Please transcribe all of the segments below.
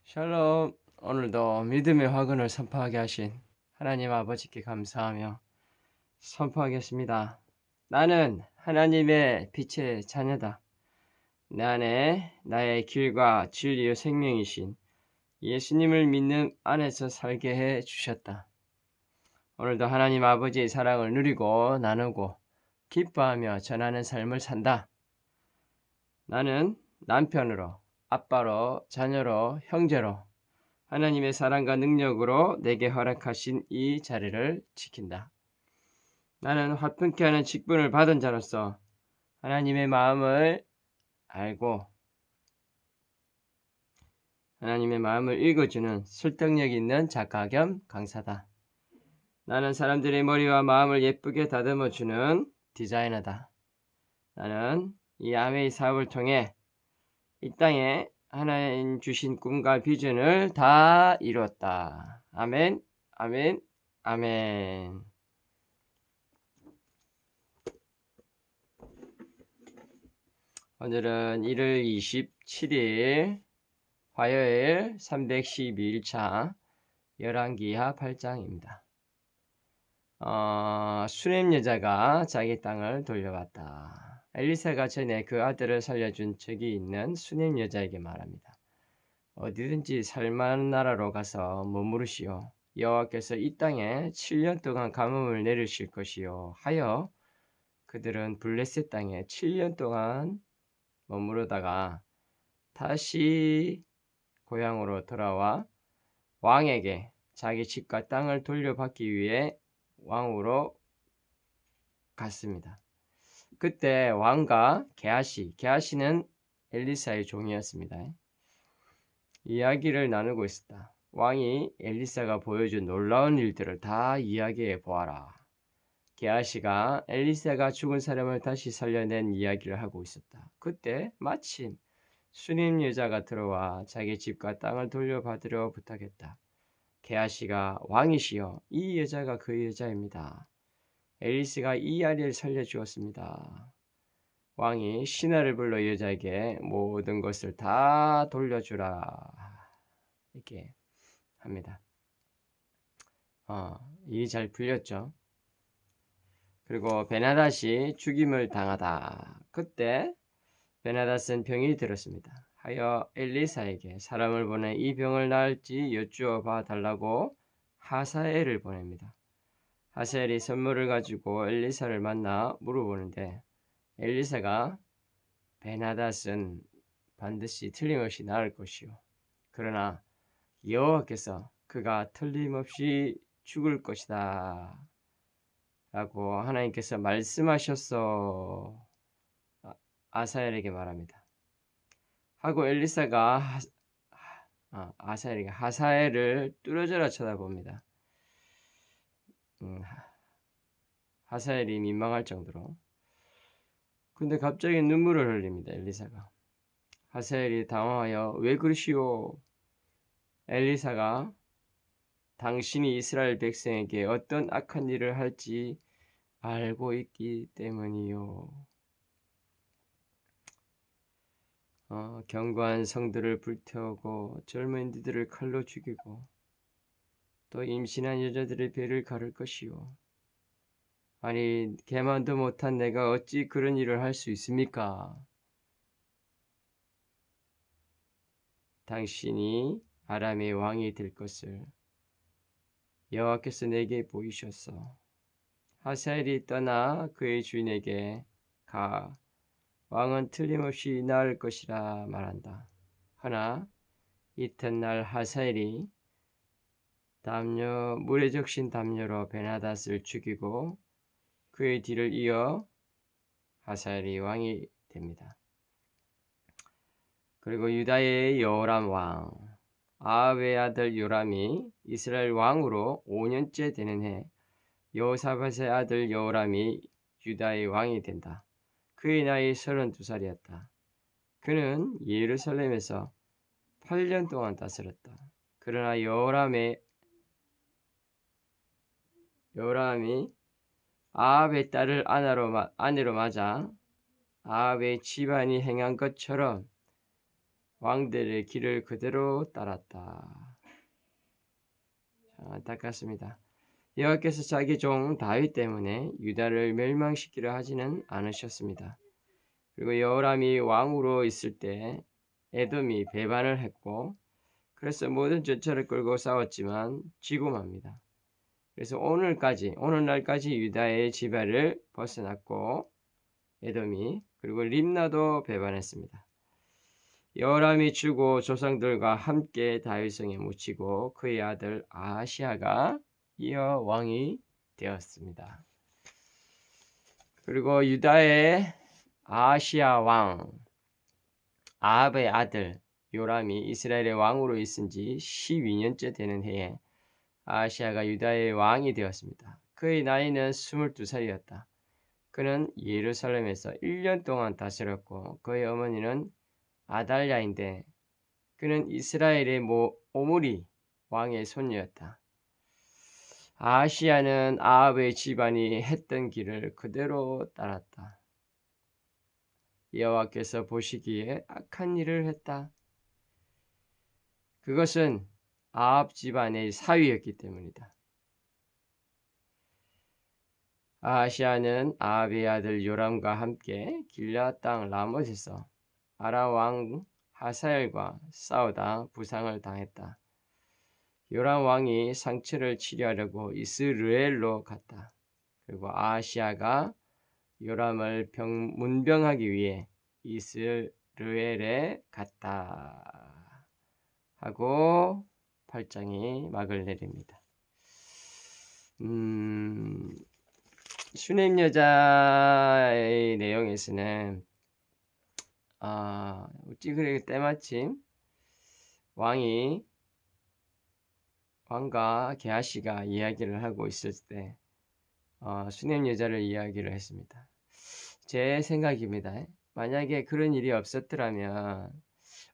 샬롬. 오늘도 믿음의 화근을 선포하게 하신 하나님 아버지께 감사하며 선포하겠습니다. 나는 하나님의 빛의 자녀다. 내 안에 나의 길과 진리의 생명이신 예수님을 믿는 안에서 살게 해 주셨다. 오늘도 하나님 아버지의 사랑을 누리고 나누고 기뻐하며 전하는 삶을 산다. 나는 남편으로, 아빠로, 자녀로, 형제로 하나님의 사랑과 능력으로 내게 허락하신 이 자리를 지킨다. 나는 화평케 하는 직분을 받은 자로서 하나님의 마음을 알고 하나님의 마음을 읽어주는 설득력 있는 작가 겸 강사다. 나는 사람들의 머리와 마음을 예쁘게 다듬어주는 디자이너다. 나는 이 아메이 사업을 통해 이 땅에 하나님 주신 꿈과 비전을 다 이루었다. 아멘, 아멘, 아멘. 오늘은 1월 27일 화요일 312일차 열왕기하 8장입니다. 수넴 여자가 자기 땅을 돌려받다. 엘리사가 전에 그 아들을 살려준 적이 있는 수넴 여자에게 말합니다. 어디든지 살만한 나라로 가서 머무르시오. 여호와께서 이 땅에 7년 동안 가뭄을 내리실 것이요 하여 그들은 블레셋 땅에 7년 동안 머무르다가 다시 고향으로 돌아와 왕에게 자기 집과 땅을 돌려받기 위해 왕으로 갔습니다. 그때 왕과 게하시는 엘리사의 종이었습니다. 이야기를 나누고 있었다. 왕이 엘리사가 보여준 놀라운 일들을 다 이야기해 보아라. 게하시가 엘리사가 죽은 사람을 다시 살려낸 이야기를 하고 있었다. 그때 마침 수넴 여자가 들어와 자기 집과 땅을 돌려받으려 부탁했다. 게하시가 왕이시여, 이 여자가 그 여자입니다. 엘리사가 이 아이를 살려주었습니다. 왕이 신하를 불러 여자에게 모든 것을 다 돌려주라 이렇게 합니다. 일이 잘 풀렸죠. 그리고 베나닷이 죽임을 당하다. 그때 베나닷은 병이 들었습니다. 하여 엘리사에게 사람을 보내 이 병을 나을지 여쭈어 봐 달라고 하사엘을 보냅니다. 하사엘이 선물을 가지고 엘리사를 만나 물어보는데 엘리사가 베나닷은 반드시 틀림없이 나을 것이요. 그러나 여호와께서 그가 틀림없이 죽을 것이다 라고 하나님께서 말씀하셨어. 아사엘에게 말합니다. 하고 엘리사가 아사엘에게 하사엘을 뚫어져라 쳐다봅니다. 하사엘이 민망할 정도로. 근데 갑자기 눈물을 흘립니다. 엘리사가. 하사엘이 당황하여 왜 그러시오? 엘리사가 당신이 이스라엘 백성에게 어떤 악한 일을 할지 알고 있기 때문이요. 견고한 성들을 불태우고 젊은이들을 칼로 죽이고 또 임신한 여자들의 배를 가를 것이요. 아니 개만도 못한 내가 어찌 그런 일을 할 수 있습니까? 당신이 아람의 왕이 될 것을 여호와께서 내게 보이셨어. 하사엘이 떠나 그의 주인에게 가 왕은 틀림없이 나을 것이라 말한다. 허나 이튿날 하사엘이 물에 적신 담요로 베나닷을 죽이고 그의 뒤를 이어 하사엘이 왕이 됩니다. 그리고 유다의 여호람 왕 아합의 아들 요람이 이스라엘 왕으로 5년째 되는 해 여호사밧의 아들 여호람이 유다의 왕이 된다. 그의 나이 32살이었다. 그는 예루살렘에서 8년 동안 다스렸다. 그러나 여호람이 아합의 딸을 아내로 맞아 아합의 집안이 행한 것처럼 왕들의 길을 그대로 따랐다. 안타깝습니다. 여호와께서 자기 종 다윗 때문에 유다를 멸망시키려 하지는 않으셨습니다. 그리고 여호람이 왕으로 있을 때 에돔이 배반을 했고 그래서 모든 전차를 끌고 싸웠지만 지고 맙니다. 그래서 오늘날까지 유다의 지배를 벗어났고 에돔이 그리고 림나도 배반했습니다. 여호람이 죽고 조상들과 함께 다윗성에 묻히고 그의 아들 아하시아가 이어 왕이 되었습니다. 그리고 유다의 아하시아 왕 아합의 아들 요람이 이스라엘의 왕으로 있은 지 12년째 되는 해에 아하시아가 유다의 왕이 되었습니다. 그의 나이는 22살이었다. 그는 예루살렘에서 1년 동안 다스렸고 그의 어머니는 아달랴인데 그는 이스라엘의 오므리 왕의 손녀였다. 아하시아는 아합의 집안이 했던 길을 그대로 따랐다. 여호와께서 보시기에 악한 일을 했다. 그것은 아합 집안의 사위였기 때문이다. 아하시아는 아합의 아들 요람과 함께 길앗 땅 라못에서 아람 왕 하사엘과 싸우다 부상을 당했다. 요람 왕이 상처를 치료하려고 이스르엘로 갔다. 그리고 아하시아가 요람을 문병하기 위해 이스르엘에 갔다 하고 8장이 막을 내립니다. 슈넴 여자의 내용에서는 어찌 그래 때마침 왕과 게하시가 이야기를 하고 있을 때 슈넴 여자를 이야기를 했습니다. 제 생각입니다. 만약에 그런 일이 없었더라면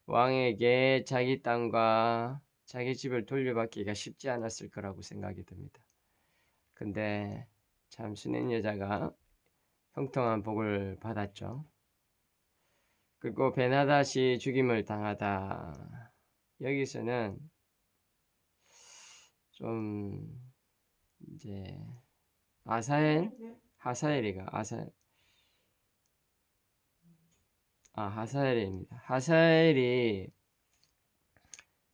왕에게 자기 땅과 자기 집을 돌려받기가 쉽지 않았을 거라고 생각이 듭니다. 근데 참 슈넴 여자가 형통한 복을 받았죠. 그리고 베나닷이 죽임을 당하다. 여기서는 좀 이제 하사엘입니다. 하사엘이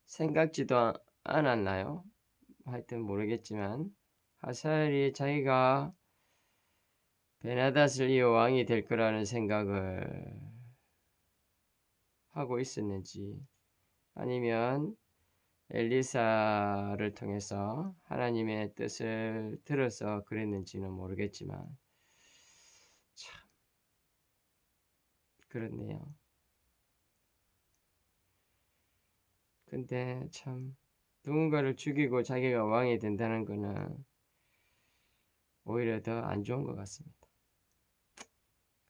생각지도 않았나요? 하여튼 모르겠지만 하사엘이 자기가 베나닷을 이어 왕이 될 거라는 생각을 하고 있었는지 아니면 엘리사를 통해서 하나님의 뜻을 들어서 그랬는지는 모르겠지만 참 그렇네요. 근데 참 누군가를 죽이고 자기가 왕이 된다는 것은 오히려 더 안 좋은 것 같습니다.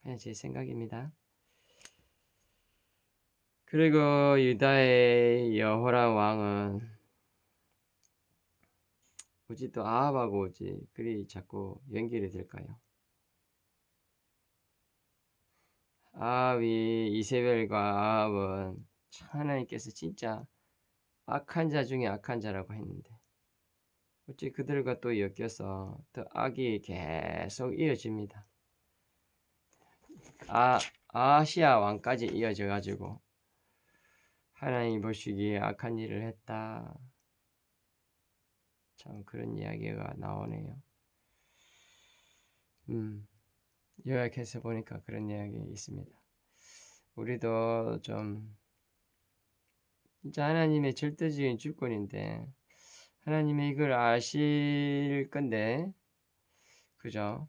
그냥 제 생각입니다. 그리고 유다의 여호람 왕은 굳이 또 아합하고 그리 자꾸 연결이 될까요? 아합이 이세벨과 아합은 하나님께서 진짜 악한 자 중에 악한 자라고 했는데 어찌 그들과 또 엮여서 더 악이 계속 이어집니다. 아하시아 왕까지 이어져 가지고 하나님 보시기에 악한 일을 했다. 참 그런 이야기가 나오네요. 요약해서 보니까 그런 이야기 있습니다. 우리도 좀 진짜 하나님의 절대적인 주권인데 하나님이 이걸 아실 건데 그죠?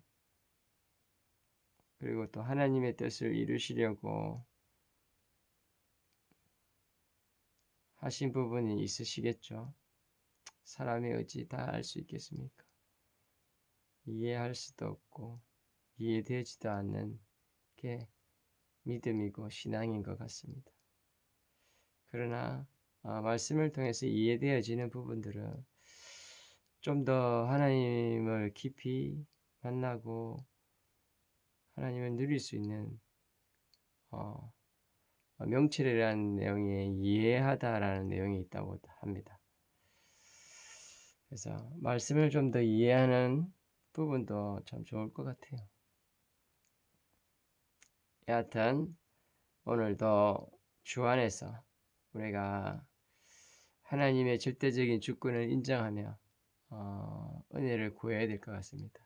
그리고 또 하나님의 뜻을 이루시려고 하신 부분이 있으시겠죠. 사람이 어찌 다 알 수 있겠습니까? 이해할 수도 없고 이해되지도 않는 게 믿음이고 신앙인 것 같습니다. 그러나 말씀을 통해서 이해되어지는 부분들은 좀 더 하나님을 깊이 만나고 하나님을 누릴 수 있는 명철이라는 내용에 이해하다라는 내용이 있다고 합니다. 그래서 말씀을 좀 더 이해하는 부분도 참 좋을 것 같아요. 여하튼 오늘도 주 안에서 우리가 하나님의 절대적인 주권을 인정하며 은혜를 구해야 될 것 같습니다.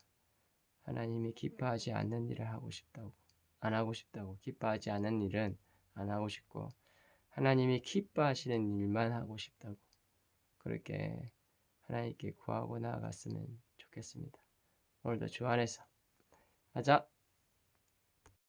하나님이 기뻐하지 않는 일을 안 하고 싶다고 기뻐하지 않는 일은 안 하고 싶고 하나님이 기뻐하시는 일만 하고 싶다고 그렇게 하나님께 구하고 나아갔으면 좋겠습니다. 오늘도 주 안에서 하자.